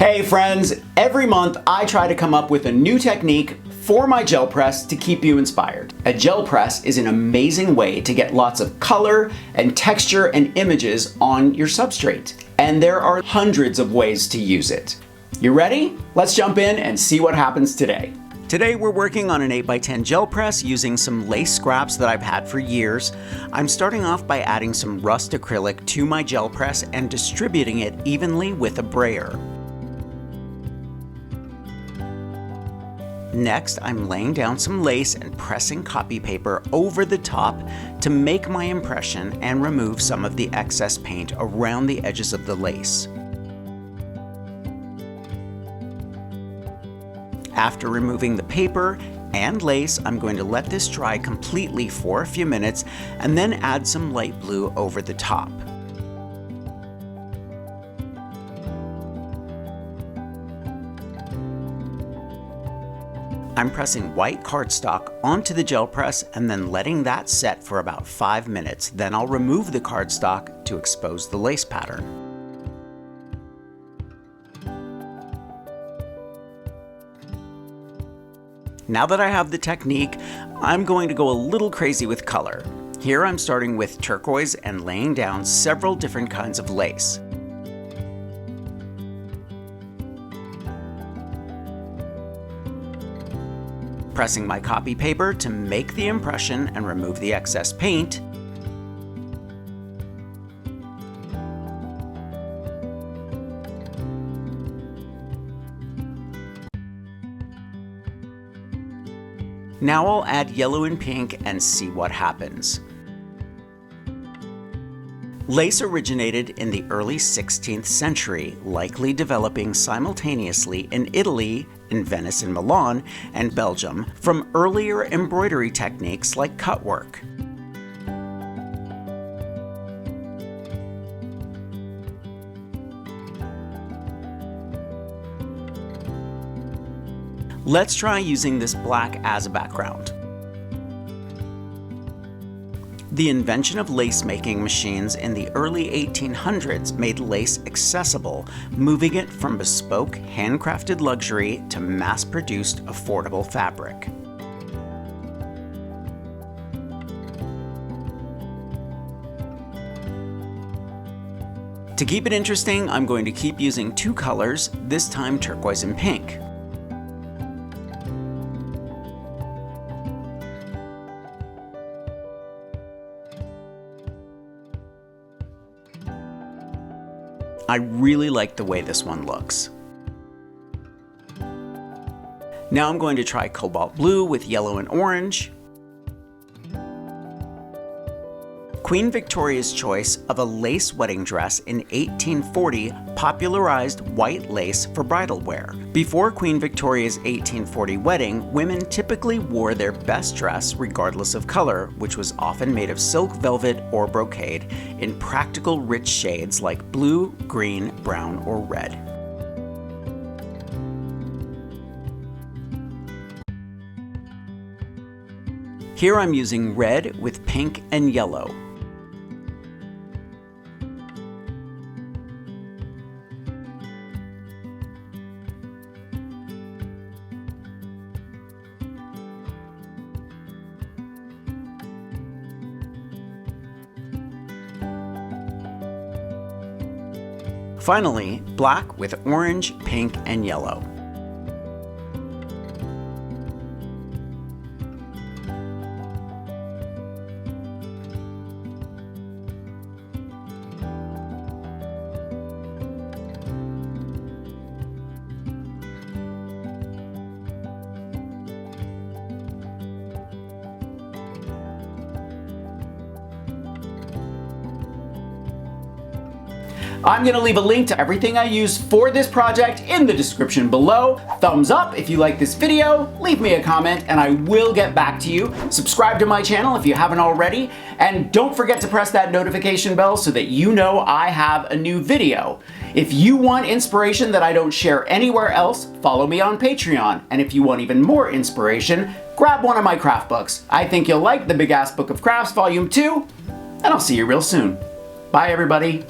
Hey friends, every month I try to come up with a new technique for my gel press to keep you inspired. A gel press is an amazing way to get lots of color and texture and images on your substrate. And there are hundreds of ways to use it. You ready? Let's jump in and see what happens today. Today we're working on an 8x10 gel press using some lace scraps that I've had for years. I'm starting off by adding some rust acrylic to my gel press and distributing it evenly with a brayer. Next, I'm laying down some lace and pressing copy paper over the top to make my impression and remove some of the excess paint around the edges of the lace. After removing the paper and lace, I'm going to let this dry completely for a few minutes and then add some light blue over the top. I'm pressing white cardstock onto the gel press and then letting that set for about 5 minutes. Then I'll remove the cardstock to expose the lace pattern. Now that I have the technique, I'm going to go a little crazy with color. Here I'm starting with turquoise and laying down several different kinds of lace. Pressing my copy paper to make the impression and remove the excess paint. Now I'll add yellow and pink and see what happens. Lace originated in the early 16th century, likely developing simultaneously in Italy, in Venice and Milan, and Belgium from earlier embroidery techniques like cutwork. Let's try using this black as a background. The invention of lace-making machines in the early 1800s made lace accessible, moving it from bespoke, handcrafted luxury to mass-produced, affordable fabric. To keep it interesting, I'm going to keep using two colors, this time turquoise and pink. I really like the way this one looks. Now I'm going to try cobalt blue with yellow and orange. Queen Victoria's choice of a lace wedding dress in 1840 popularized white lace for bridal wear. Before Queen Victoria's 1840 wedding, women typically wore their best dress regardless of color, which was often made of silk, velvet, or brocade in practical rich shades like blue, green, brown, or red. Here I'm using red with pink and yellow. Finally, black with orange, pink, and yellow. I'm going to leave a link to everything I used for this project in the description below. Thumbs up if you like this video, leave me a comment and I will get back to you. Subscribe to my channel if you haven't already, and don't forget to press that notification bell so that you know I have a new video. If you want inspiration that I don't share anywhere else, follow me on Patreon. And if you want even more inspiration, grab one of my craft books. I think you'll like the Big Ass Book of Crafts Volume 2, and I'll see you real soon. Bye everybody.